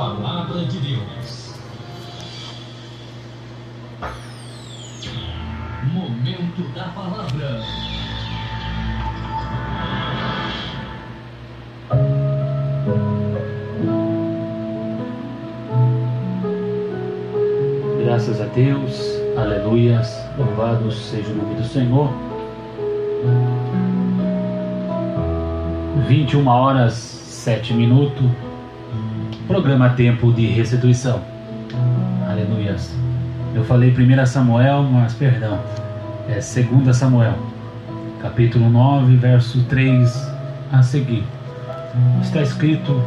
Palavra de Deus. Momento da Palavra. Graças a Deus, aleluias, louvado seja o nome do Senhor. 21h07, programa Tempo de Restituição, aleluias. Eu falei 1 Samuel, mas perdão, é 2 Samuel, capítulo 9, verso 3 a seguir. Está escrito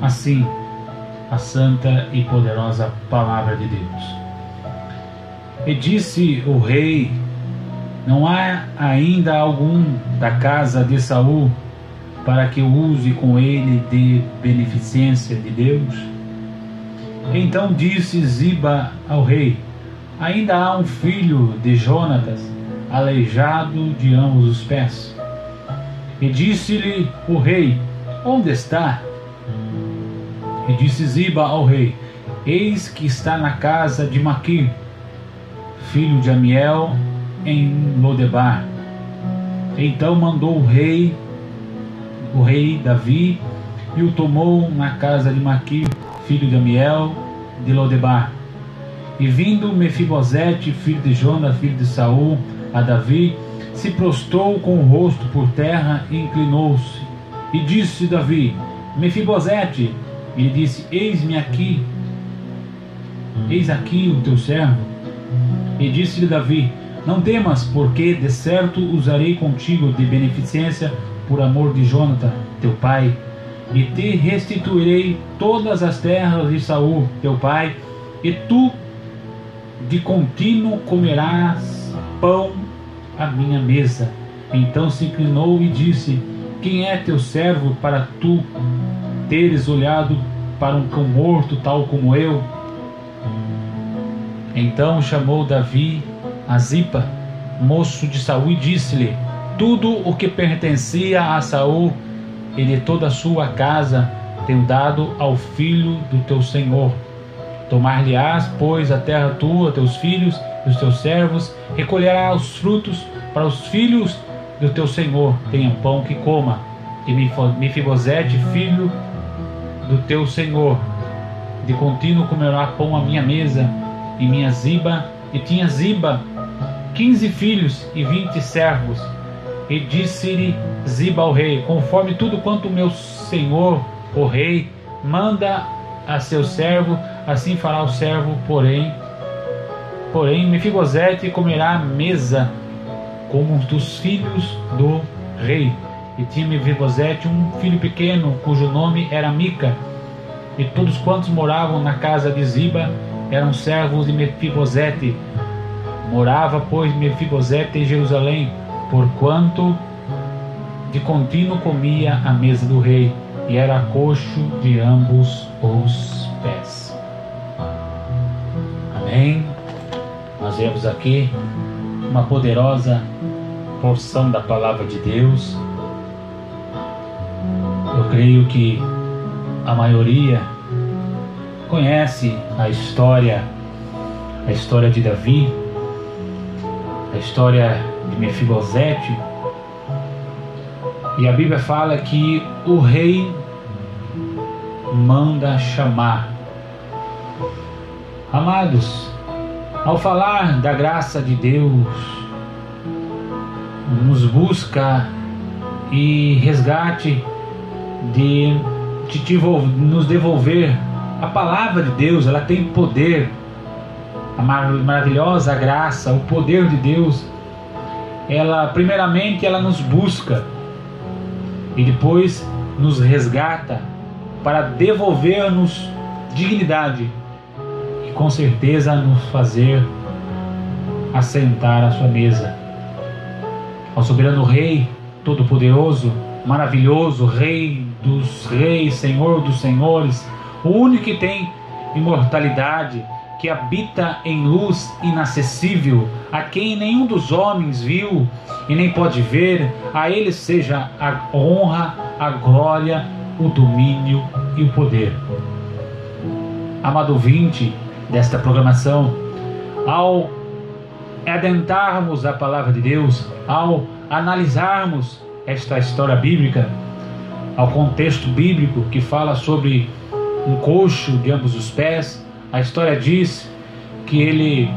assim: a santa e poderosa palavra de Deus. E disse o rei: não há ainda algum da casa de Saul para que use com ele de beneficência de Deus? Então disse Ziba ao rei: ainda há um filho de Jonatas, aleijado de ambos os pés. E disse-lhe o rei: onde está? E disse Ziba ao rei: eis que está na casa de Maquir, filho de Amiel, em Lodebar. Então mandou o rei Davi, e o tomou na casa de Maquir, filho de Amiel, de Lodebar. E vindo Mefibosete, filho de Jonas, filho de Saul, a Davi, se prostrou com o rosto por terra e inclinou-se. E disse Davi: Mefibosete. E ele disse: eis-me aqui, eis aqui o teu servo. E disse-lhe Davi: não temas, porque de certo usarei contigo de beneficência por amor de Jonatã, teu pai, e te restituirei todas as terras de Saul, teu pai, e tu de contínuo comerás pão à minha mesa. Então se inclinou e disse: quem é teu servo para tu teres olhado para um cão morto tal como eu? Então chamou Davi a Ziba, moço de Saul, e disse-lhe: tudo o que pertencia a Saul e de toda a sua casa tenho dado ao filho do teu senhor. Tomar-lhe-ás, pois, a terra tua, teus filhos e os teus servos, recolherás os frutos para os filhos do teu senhor tenham pão que coma. E Mefibosete, filho do teu senhor, de contínuo comerá pão à minha mesa. E minha Ziba, e tinha Ziba 15 filhos e 20 servos. E disse-lhe Ziba ao rei: conforme tudo quanto meu senhor, o rei, manda a seu servo, assim fará o servo. Porém Mefibosete comerá à mesa como um dos filhos do rei. E tinha Mefibosete um filho pequeno, cujo nome era Mica. E todos quantos moravam na casa de Ziba eram servos de Mefibosete. Morava, pois, Mefibosete em Jerusalém, porquanto de contínuo comia à mesa do rei, e era coxo de ambos os pés. Amém. Nós vemos aqui uma poderosa porção da palavra de Deus. Eu creio que a maioria conhece a história de Davi, a história de Mefibosete. E a Bíblia fala que o rei manda chamar. Amados, ao falar da graça de Deus, nos busca e resgate de nos devolver a palavra de Deus. Ela tem poder, a maravilhosa graça, o poder de Deus. Ela, primeiramente, ela nos busca e depois nos resgata para devolver-nos dignidade e com certeza nos fazer assentar à sua mesa. Ao soberano Rei, todo-poderoso, maravilhoso, Rei dos reis, Senhor dos senhores, o único que tem imortalidade, que habita em luz inacessível, a quem nenhum dos homens viu e nem pode ver, a ele seja a honra, a glória, o domínio e o poder. amado ouvinte desta programação, ao adentrarmos a palavra de Deus, ao analisarmos esta história bíblica, ao contexto bíblico que fala sobre um coxo de ambos os pés, a história diz que ele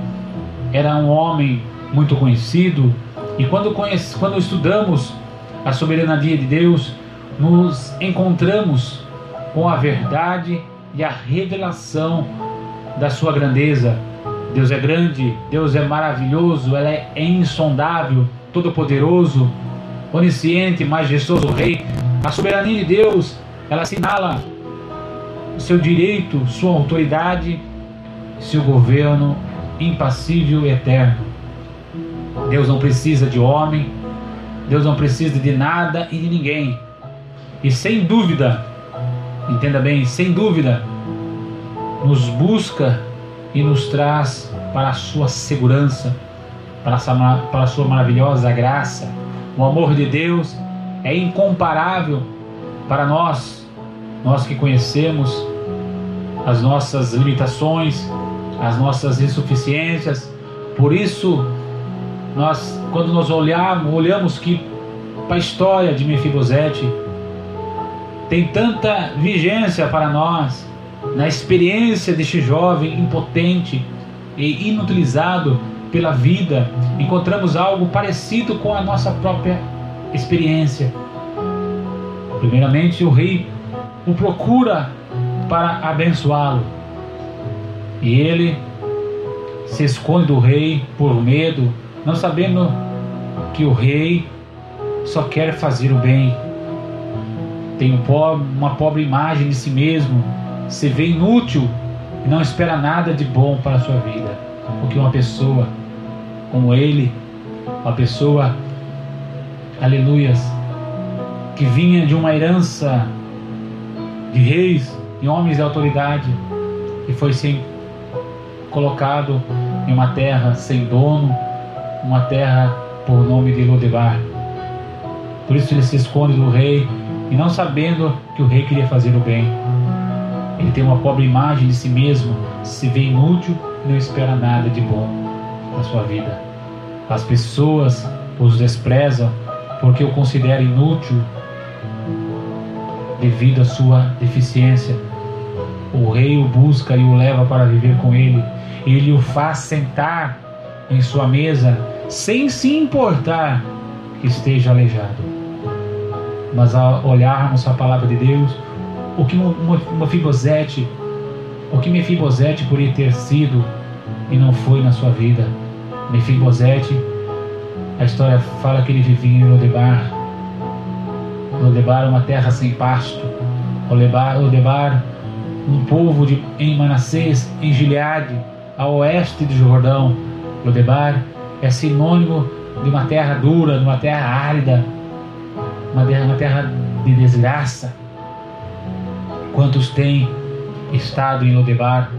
era um homem muito conhecido, e quando estudamos a soberania de Deus, nos encontramos com a verdade e a revelação da sua grandeza. Deus é grande, Deus é maravilhoso, Ele é insondável, todo-poderoso, onisciente, majestoso Rei. A soberania de Deus, ela assinala o seu direito, sua autoridade, seu governo impassível e eterno. Deus não precisa de homem, Deus não precisa de nada e de ninguém. E sem dúvida, entenda bem, sem dúvida, nos busca e nos traz para a sua segurança, para a sua maravilhosa graça. O amor de Deus é incomparável para nós que conhecemos as nossas limitações, as nossas insuficiências. Por isso, quando nós olhamos que para a história de Mefibosete tem tanta vigência para nós, na experiência deste jovem impotente e inutilizado pela vida, encontramos algo parecido com a nossa própria experiência. Primeiramente, o rei o procura para abençoá-lo, e ele se esconde do rei por medo, não sabendo que o rei só quer fazer o bem. Tem uma pobre imagem de si mesmo, se vê inútil e não espera nada de bom para a sua vida. Porque uma pessoa como ele, uma pessoa, aleluias, que vinha de uma herança de reis e homens de autoridade, e foi colocado em uma terra sem dono, uma terra por nome de Lodebar. Por isso ele se esconde do rei, e não sabendo que o rei queria fazer o bem. Ele tem uma pobre imagem de si mesmo, se vê inútil e não espera nada de bom na sua vida. As pessoas os desprezam porque o consideram inútil devido à sua deficiência. O rei o busca e o leva para viver com ele. Ele o faz sentar em sua mesa sem se importar que esteja aleijado. Mas ao olharmos a palavra de Deus, o que Mefibosete poderia ter sido e não foi na sua vida. Mefibosete, a história fala que ele vivia em Lodebar. Lodebar é uma terra sem pasto. Lodebar, um povo em Manassés, em Gileade, a oeste do Jordão. Lodebar é sinônimo de uma terra dura, de uma terra árida, uma terra de desgraça. Quantos têm estado em Lodebar?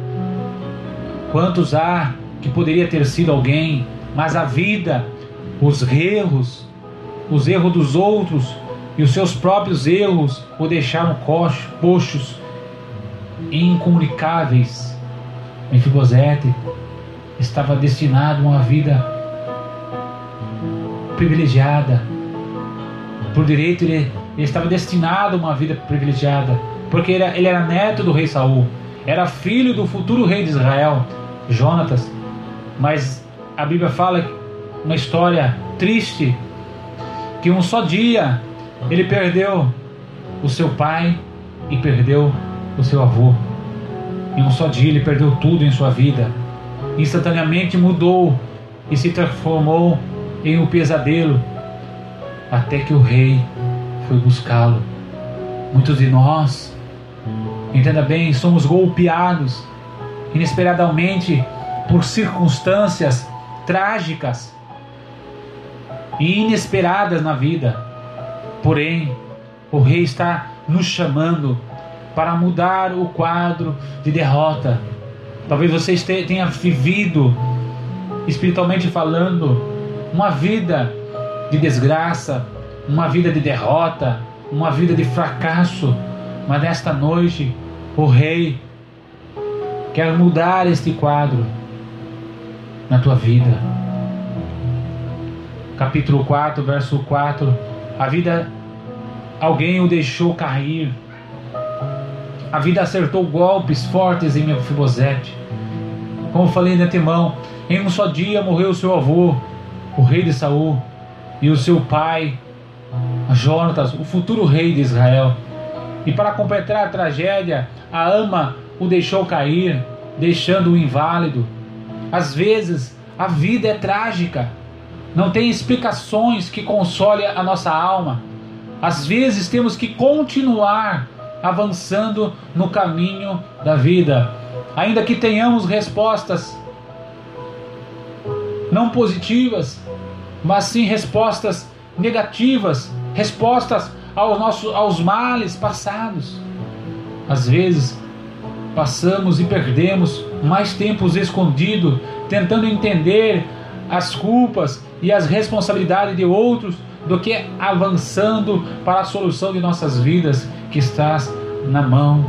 Quantos há que poderia ter sido alguém, mas a vida, os erros dos outros e os seus próprios erros o deixaram coxos e incomunicáveis. Mefibosete estava destinado a uma vida privilegiada. Por direito ele estava destinado a uma vida privilegiada, porque ele era neto do rei Saul, era filho do futuro rei de Israel, Jonatas. Mas a Bíblia fala uma história triste, que um só dia ele perdeu o seu pai e perdeu o seu avô. Em um só dia ele perdeu tudo em sua vida. Instantaneamente mudou e se transformou em um pesadelo, até que o rei foi buscá-lo. Muitos de nós, entenda bem, somos golpeados inesperadamente por circunstâncias trágicas e inesperadas na vida. Porém, o rei está nos chamando para mudar o quadro de derrota. Talvez você tenha vivido, espiritualmente falando, uma vida de desgraça, uma vida de derrota, uma vida de fracasso. Mas nesta noite, o rei quer mudar este quadro na tua vida. Capítulo 4, verso 4. Alguém o deixou cair. A vida acertou golpes fortes em Mefibosete. Como falei de antemão, em um só dia morreu seu avô, o rei de Saul, e o seu pai, Jonatas, o futuro rei de Israel. E para completar a tragédia, a ama o deixou cair, deixando-o inválido. Às vezes, a vida é trágica. Não tem explicações que consolem a nossa alma. Às vezes temos que continuar avançando no caminho da vida, ainda que tenhamos respostas não positivas, mas sim respostas negativas, respostas aos males passados. Às vezes passamos e perdemos mais tempos escondidos, tentando entender as culpas e as responsabilidades de outros, do que avançando para a solução de nossas vidas, que está na mão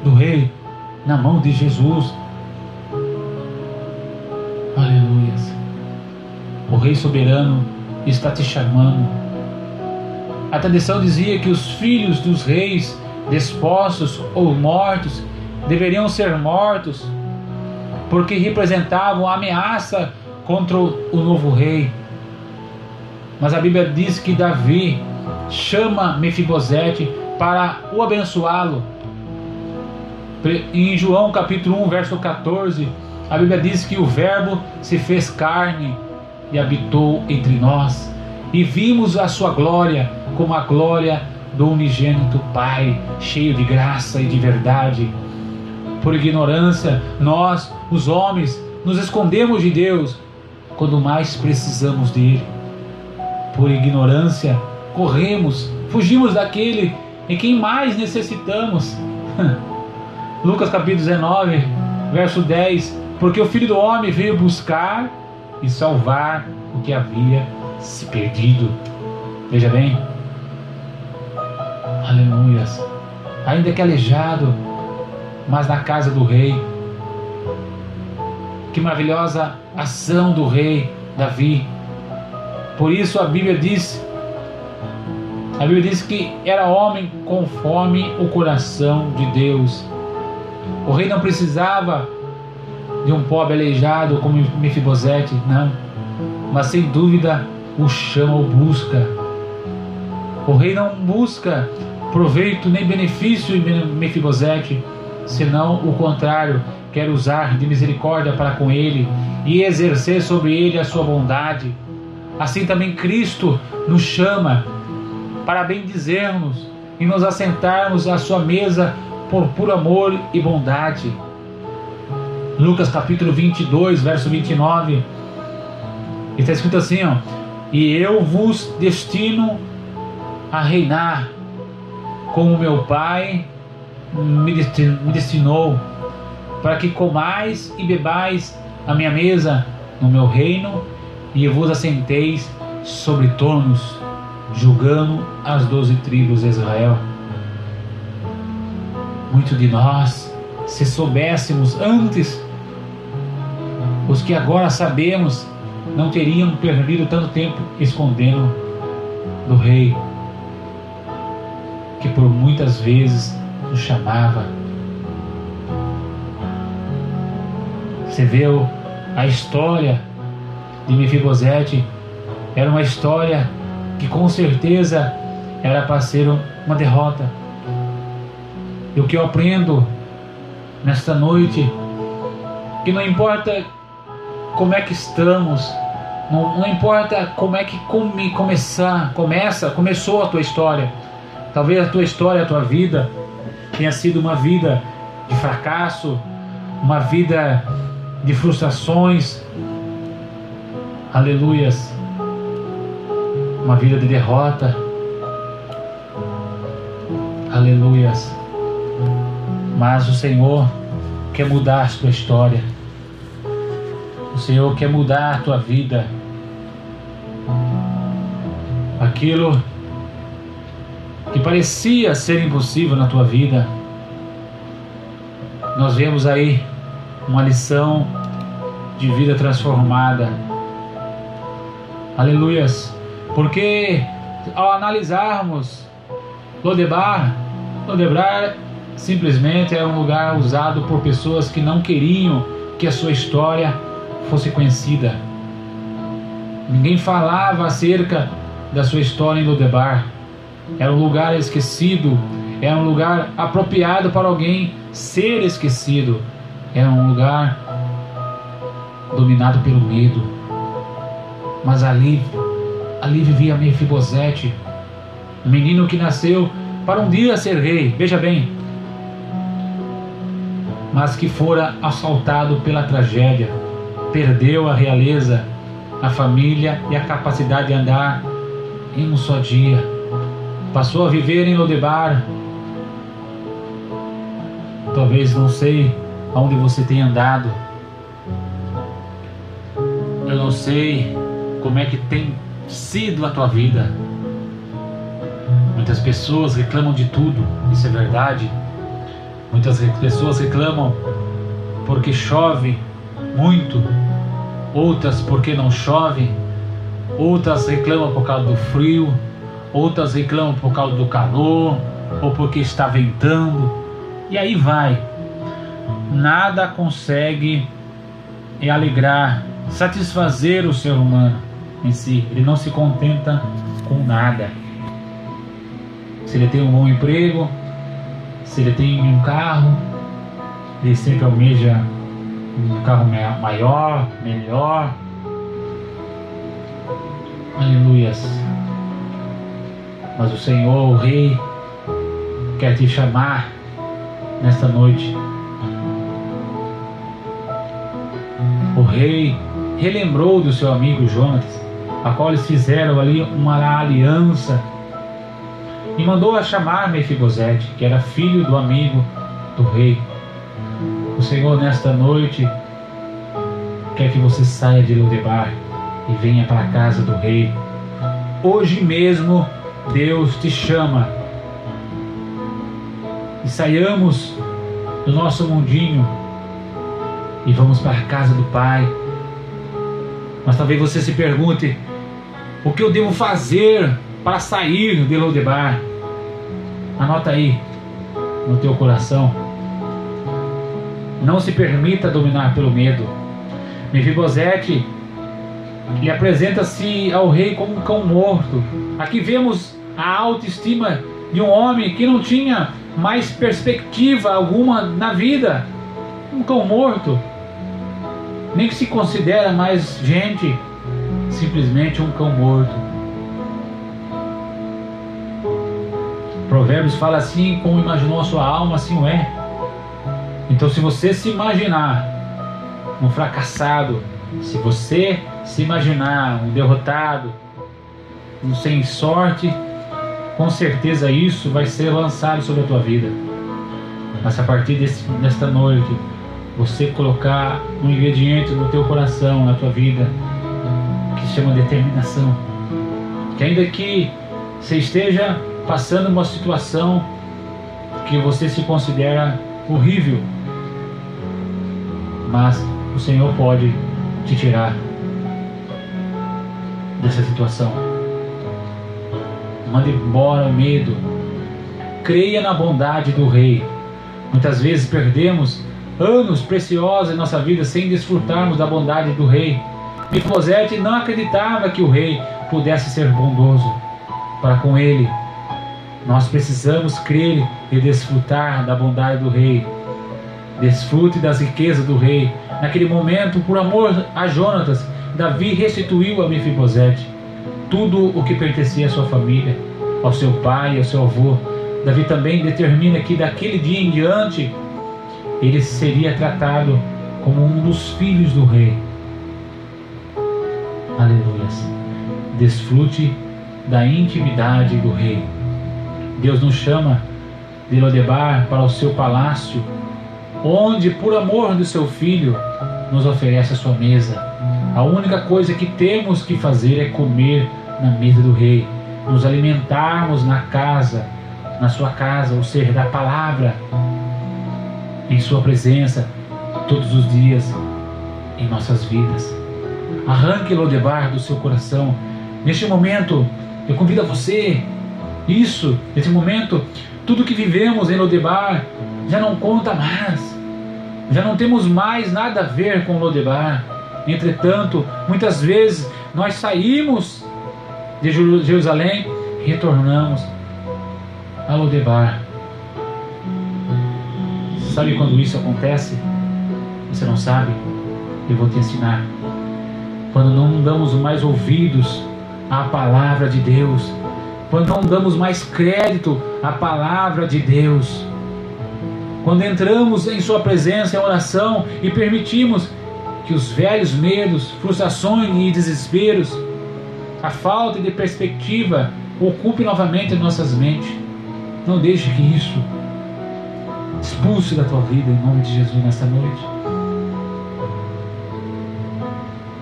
do Rei, na mão de Jesus. Aleluia. O Rei soberano está te chamando. A tradição dizia que os filhos dos reis despostos ou mortos deveriam ser mortos, porque representavam ameaça contra o novo rei. Mas a Bíblia diz que Davi chama Mefibosete para o abençoá-lo. Em João capítulo 1, verso 14, a Bíblia diz que o Verbo se fez carne e habitou entre nós, e vimos a sua glória como a glória do unigênito Pai, cheio de graça e de verdade. Por ignorância, nós, os homens, nos escondemos de Deus quando mais precisamos dele. Por ignorância, corremos, fugimos daquele em quem mais necessitamos. Lucas capítulo 19, verso 10. Porque o Filho do Homem veio buscar e salvar o que havia se perdido. Veja bem. Aleluias. Ainda que aleijado, mas na casa do rei. Que maravilhosa ação do rei Davi. Por isso a Bíblia diz que era homem conforme o coração de Deus. O rei não precisava de um pobre aleijado como Mefibosete, não. Mas sem dúvida o chama ou busca. O rei não busca proveito nem benefício em Mefibosete, senão o contrário, quer usar de misericórdia para com ele e exercer sobre ele a sua bondade. Assim também Cristo nos chama para bendizermos e nos assentarmos à sua mesa por puro amor e bondade. Lucas capítulo 22, verso 29, está escrito assim, ó: e eu vos destino a reinar, como meu Pai me destinou, para que comais e bebais a minha mesa no meu reino, e vos assenteis sobre tronos, julgando as 12 tribos de Israel. Muito de nós, se soubéssemos antes, os que agora sabemos, não teriam perdido tanto tempo escondendo do Rei, que por muitas vezes nos chamava. Você vê a história de Mefibosete, era uma história que com certeza era para ser uma derrota. E o que eu aprendo nesta noite, que não importa como é que estamos, não importa como é que começou a tua história. Talvez a tua história, a tua vida tenha sido uma vida de fracasso, uma vida de frustrações, aleluias, uma vida de derrota, aleluias. Mas o Senhor quer mudar a tua história. O Senhor quer mudar a tua vida. Aquilo que parecia ser impossível na tua vida, nós vemos aí uma lição de vida transformada. Aleluias! Porque ao analisarmos Lodebar simplesmente era um lugar usado por pessoas que não queriam que a sua história fosse conhecida. Ninguém falava acerca da sua história em Lodebar. Era um lugar esquecido, era um lugar apropriado para alguém ser esquecido. Era um lugar dominado pelo medo. Mas ali vivia Mefibosete, um menino que nasceu para um dia ser rei, veja bem, mas que fora assaltado pela tragédia, perdeu a realeza, a família e a capacidade de andar em um só dia. Passou a viver em Lodebar. Talvez, não sei aonde você tem andado. Eu não sei como é que tem sido a tua vida. Muitas pessoas reclamam de tudo, isso é verdade. Muitas pessoas reclamam porque chove muito, outras porque não chove, outras reclamam por causa do frio, outras reclamam por causa do calor, ou porque está ventando, e aí vai. Nada consegue alegrar, satisfazer o ser humano em si. Ele não se contenta com nada. Se ele tem um bom emprego, se ele tem um carro, ele sempre almeja um carro maior, melhor. Aleluias. Mas o Senhor, o Rei, quer te chamar nesta noite. O Rei relembrou do seu amigo Jonatas, a qual eles fizeram ali uma aliança, e mandou a chamar Mefibosete, que era filho do amigo do rei. O Senhor nesta noite quer que você saia de Lodebar e venha para a casa do rei. Hoje mesmo Deus te chama, e saiamos do nosso mundinho e vamos para a casa do Pai. Mas talvez você se pergunte: o que eu devo fazer para sair de Lodebar? Anota aí no teu coração. Não se permita dominar pelo medo. Mefibosete, ele apresenta-se ao rei como um cão morto. Aqui vemos a autoestima de um homem que não tinha mais perspectiva alguma na vida. Um cão morto, nem que se considera mais gente, simplesmente um cão morto. Provérbios fala assim: como imaginou a sua alma, assim o é. Então, se você se imaginar um fracassado, se você se imaginar um derrotado, um sem sorte, com certeza isso vai ser lançado sobre a tua vida. Mas a partir desta noite, você colocar um ingrediente no teu coração, na tua vida, que se chama determinação. Que ainda que você esteja passando uma situação que você se considera horrível, mas o Senhor pode te tirar dessa situação. Mande embora o medo. Creia na bondade do Rei. Muitas vezes perdemos anos preciosos em nossa vida sem desfrutarmos da bondade do Rei. Mefibosete não acreditava que o Rei pudesse ser bondoso para com ele. Nós precisamos crer e desfrutar da bondade do Rei. Desfrute das riquezas do Rei. Naquele momento, por amor a Jonatas, Davi restituiu a Mefibosete tudo o que pertencia à sua família, ao seu pai, ao seu avô. Davi também determina que daquele dia em diante ele seria tratado como um dos filhos do rei. Aleluia. Desfrute da intimidade do rei. Deus nos chama de Lodebar para o seu palácio, onde por amor do seu filho nos oferece a sua mesa. A única coisa que temos que fazer é comer na mesa do rei, nos alimentarmos na casa, na sua casa, ou seja, da palavra, em sua presença, todos os dias em nossas vidas. Arranque Lodebar do seu coração. Neste momento, eu convido a você, nesse momento, tudo que vivemos em Lodebar já não conta mais. Já não temos mais nada a ver com Lodebar. Entretanto, muitas vezes nós saímos de Jerusalém e retornamos a Lodebar. Sabe quando isso acontece? Você não sabe? Eu vou te ensinar. Quando não damos mais ouvidos à palavra de Deus, quando não damos mais crédito à palavra de Deus, quando entramos em sua presença em oração e permitimos que os velhos medos, frustrações e desesperos, a falta de perspectiva ocupe novamente nossas mentes. Não deixe que isso expulse da tua vida em nome de Jesus nesta noite.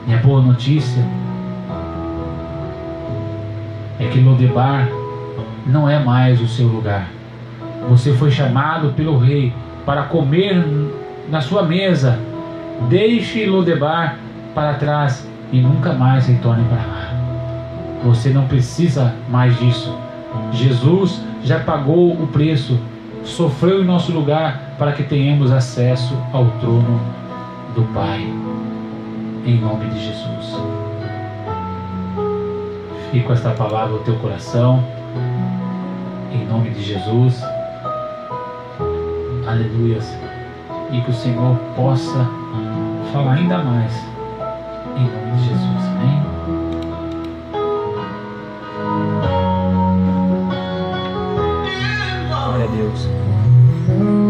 E a boa notícia é que Lodebar não é mais o seu lugar. Você foi chamado pelo rei para comer na sua mesa. Deixe Lodebar para trás e nunca mais retorne para lá. Você não precisa mais disso. Jesus já pagou o preço, sofreu em nosso lugar para que tenhamos acesso ao trono do Pai. Em nome de Jesus. Fique com esta palavra no teu coração. Em nome de Jesus. Aleluias. E que o Senhor possa falar ainda mais. Em nome de Jesus. Amém. Glória a Deus.